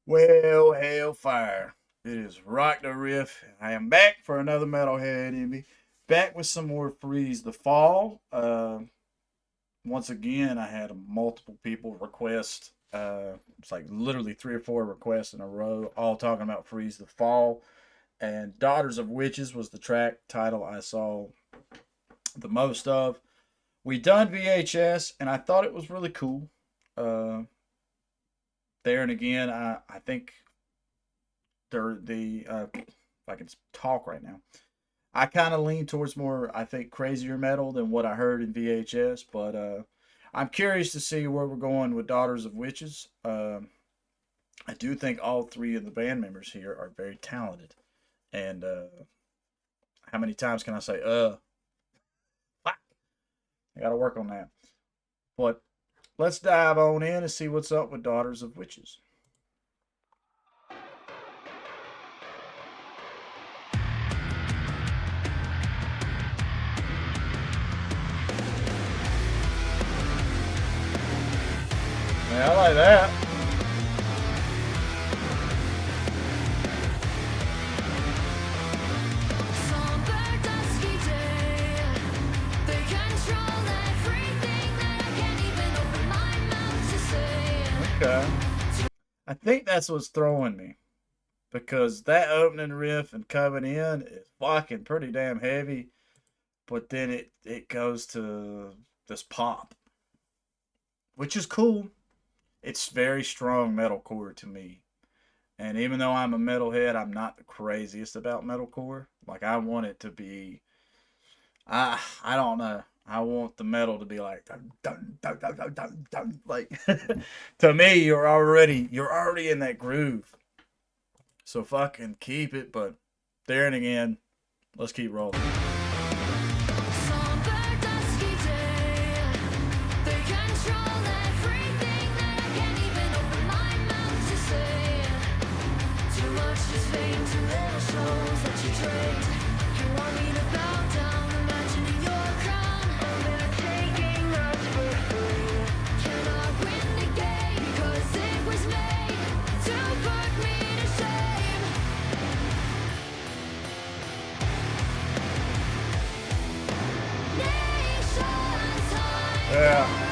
Well, hellfire. It is RockdaRiff. I am back for another Metalhead Envy. Back with some more Freeze the Fall. Once again, I had multiple people request. It's like literally three or four requests in a row, all talking about Freeze the Fall. And Daughters of Witches was the track title I saw the most of. We done VHS, and I thought it was really cool. Uh, there and again, I think they're if I can talk right now. I kind of lean towards more, I think, crazier metal than what I heard in VHS, but I'm curious to see where we're going with Daughters of Witches. I do think all three of the band members here are very talented, and how many times can I say fuck? I got to work on that. But let's dive on in and see what's up with Daughters of Witches. Yeah, I like that. Okay. I think that's what's throwing me because that opening riff and coming in is fucking pretty damn heavy, but then it goes to this pop, which is cool. It's very strong metalcore to me. And even though I'm a metalhead, I'm not the craziest about metalcore. Like I want it to be I don't know. I want the metal to be like dun dun dun dun dun dun, dun. Like to me you're already in that groove. So fucking keep it, but there and again, let's keep rolling. Yeah.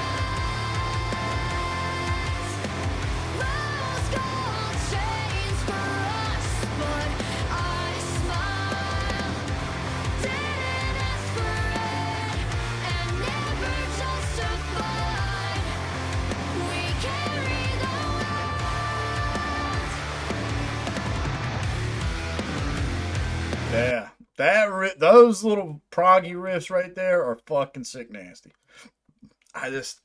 Yeah. Those little proggy riffs right there are fucking sick nasty. I just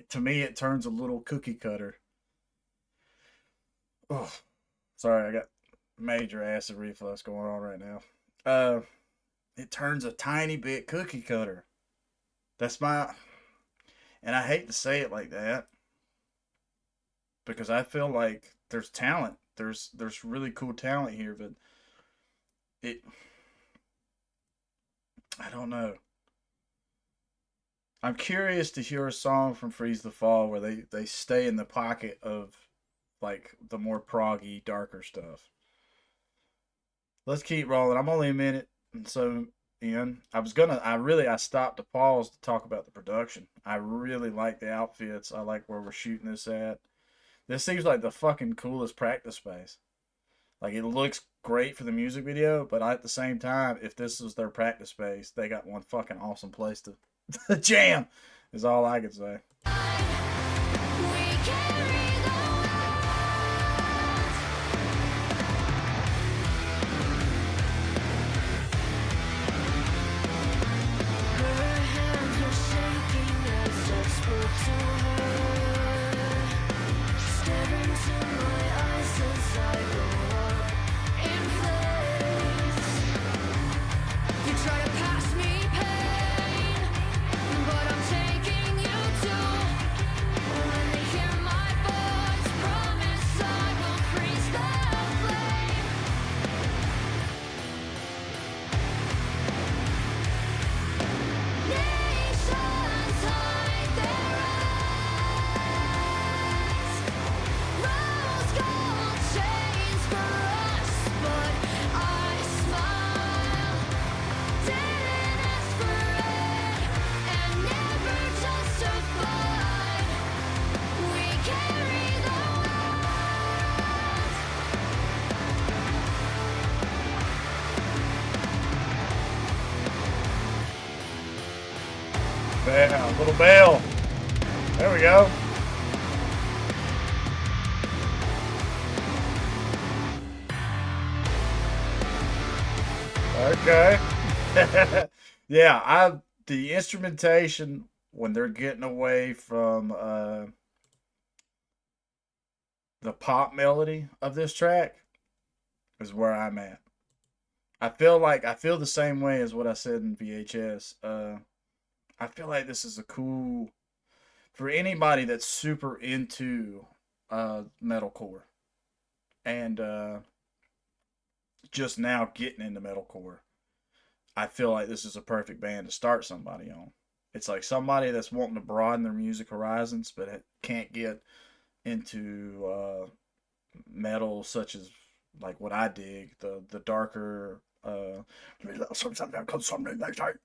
to me it turns a little cookie cutter. Oh, sorry, I got major acid reflux going on right now. Uh, it turns a tiny bit cookie cutter. That's my, and I hate to say it like that because I feel like there's talent. There's really cool talent here, but it I don't know. I'm curious to hear a song from Freeze the Fall where they stay in the pocket of like the more proggy, darker stuff. Let's keep rolling. I'm only a minute, and so Ian, I stopped to pause to talk about the production. I really like the outfits. I like where we're shooting this at. This seems like the fucking coolest practice space. Like it looks great for the music video, but at the same time, if this is their practice space, they got one fucking awesome place to jam. Is all I could say. Yeah, a little bell. There we go. Okay. Yeah, the instrumentation when they're getting away from the pop melody of this track is where I'm at. I feel the same way as what I said in VHS. I feel like this is a cool for anybody that's super into metalcore and just now getting into metalcore. I feel like this is a perfect band to start somebody on. It's like somebody that's wanting to broaden their music horizons but can't get into metal such as like what I dig, the darker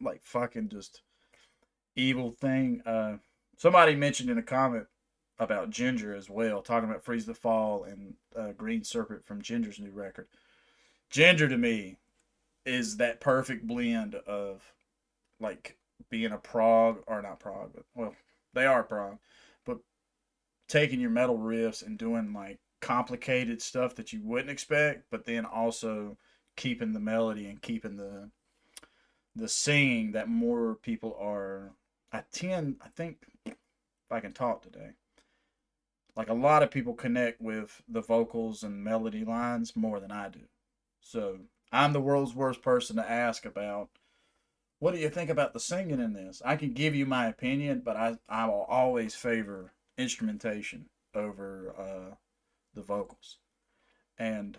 like fucking just evil thing. Somebody mentioned in a comment about Ginger as well, talking about Freeze the Fall and Green Serpent from Ginger's new record. Ginger to me is that perfect blend of like being a prog or not prog, but well, they are prog, but taking your metal riffs and doing like complicated stuff that you wouldn't expect, but then also keeping the melody and keeping the singing that more people are. I think if I can talk today, like a lot of people connect with the vocals and melody lines more than I do. So I'm the world's worst person to ask about what do you think about the singing in this? I can give you my opinion, but I will always favor instrumentation over the vocals. And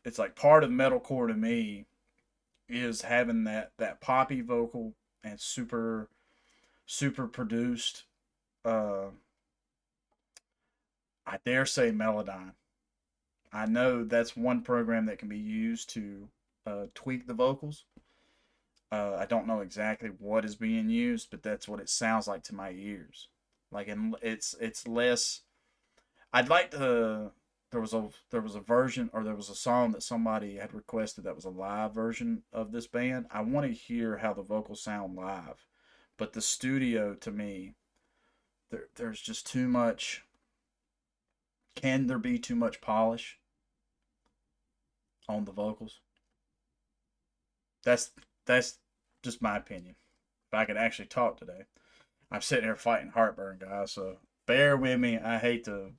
it's like part of metalcore to me is having that poppy vocal and super produced. Uh, I dare say Melodyne. I know that's one program that can be used to tweak the vocals. I don't know exactly what is being used, but that's what it sounds like to my ears. Like, and it's less. I'd like to. There was a version or there was a song that somebody had requested that was a live version of this band. I want to hear how the vocals sound live, but the studio to me, there's just too much. Can there be too much polish on the vocals? That's that's just my opinion. If I could actually talk today, I'm sitting here fighting heartburn, guys. So bear with me. I hate to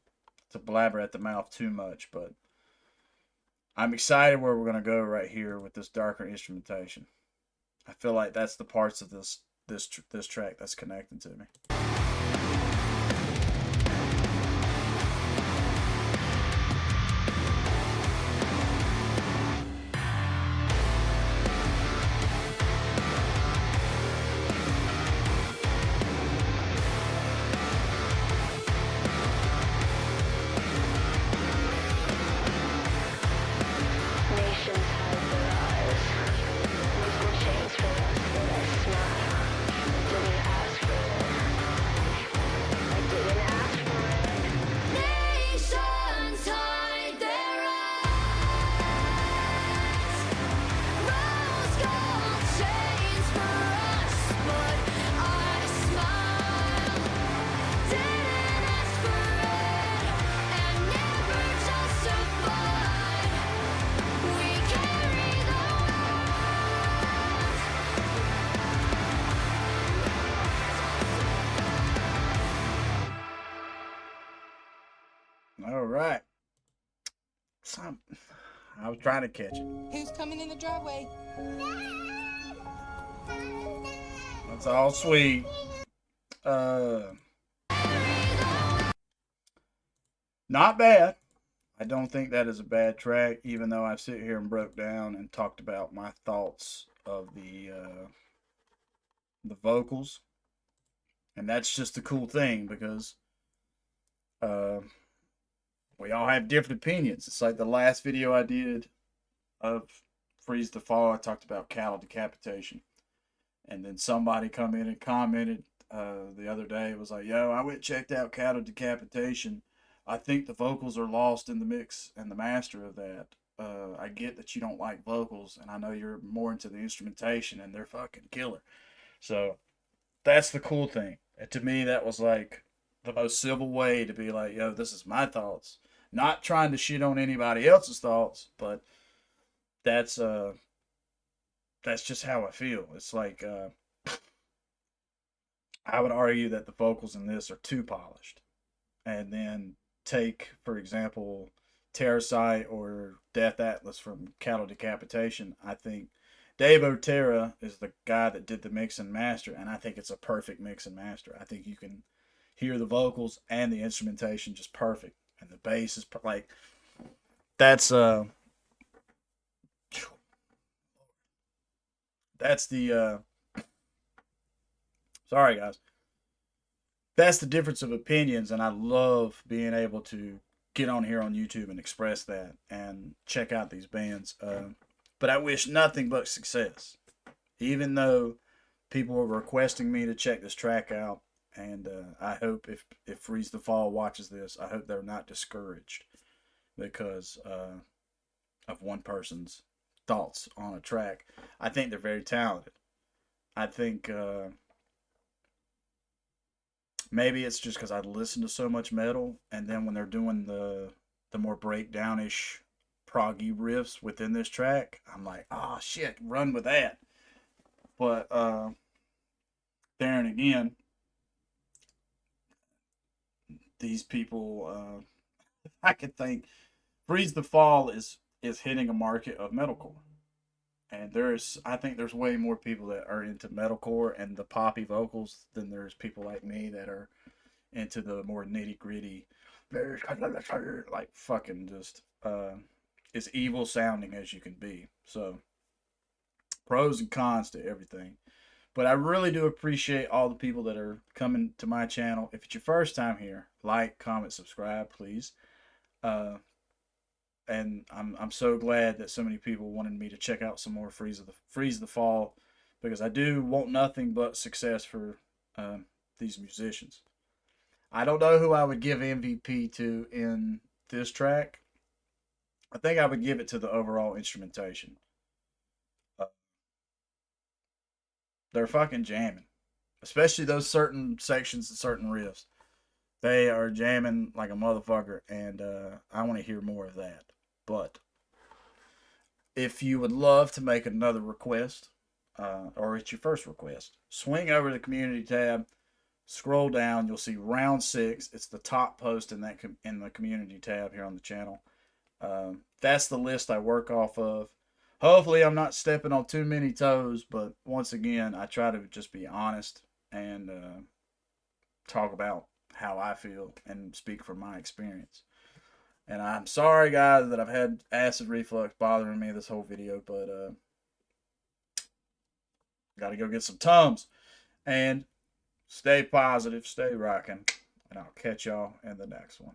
blabber at the mouth too much, but I'm excited where we're gonna go right here with this darker instrumentation. I feel like that's the parts of this track that's connecting to me. All right. Some, I was trying to catch it. Who's coming in the driveway? That's all sweet. Not bad. I don't think that is a bad track, even though I've sit here and broke down and talked about my thoughts of the vocals, and that's just the cool thing because uh, we all have different opinions. It's like the last video I did of Freeze the Fall. I talked about cattle decapitation, and then somebody come in and commented the other day. It was like, "Yo, I went and checked out cattle decapitation. I think the vocals are lost in the mix and the master of that. I get that you don't like vocals, and I know you're more into the instrumentation, and they're fucking killer." So that's the cool thing. And to me, that was like the most civil way to be like, yo, this is my thoughts. Not trying to shit on anybody else's thoughts, but that's uh that's just how I feel. It's like I would argue that the vocals in this are too polished. And then take, for example, Terrasite or Death Atlas from Cattle Decapitation. I think Dave Otero is the guy that did the mix and master, and I think it's a perfect mix and master. I think you can hear the vocals and the instrumentation just perfect, and the bass is like that's that's the sorry guys, that's the difference of opinions, and I love being able to get on here on YouTube and express that and check out these bands. But I wish nothing but success, even though people were requesting me to check this track out. And I hope if Freeze the Fall watches this, I hope they're not discouraged because of one person's thoughts on a track. I think they're very talented. I think maybe it's just because I listen to so much metal, and then when they're doing the more breakdownish proggy riffs within this track, I'm like, oh shit, run with that. But there and again, these people, I could think Freeze the Fall is hitting a market of metalcore. And I think there's way more people that are into metalcore and the poppy vocals than there's people like me that are into the more nitty gritty, like fucking just as evil sounding as you can be. So pros and cons to everything. But I really do appreciate all the people that are coming to my channel. If it's your first time here, like, comment, subscribe, please. Uh, and I'm so glad that so many people wanted me to check out some more Freeze the Fall, because I do want nothing but success for these musicians. I don't know who I would give MVP to in this track. I think I would give it to the overall instrumentation. Uh, they're fucking jamming, especially those certain sections and certain riffs. They are jamming like a motherfucker, and I want to hear more of that. But if you would love to make another request, or it's your first request, swing over to the community tab, scroll down, you'll see round 6. It's the top post in in the community tab here on the channel. That's the list I work off of. Hopefully, I'm not stepping on too many toes, but once again, I try to just be honest and talk about how I feel and speak from my experience. And I'm sorry, guys, that I've had acid reflux bothering me this whole video, but got to go get some Tums. And stay positive, stay rocking, and I'll catch y'all in the next one.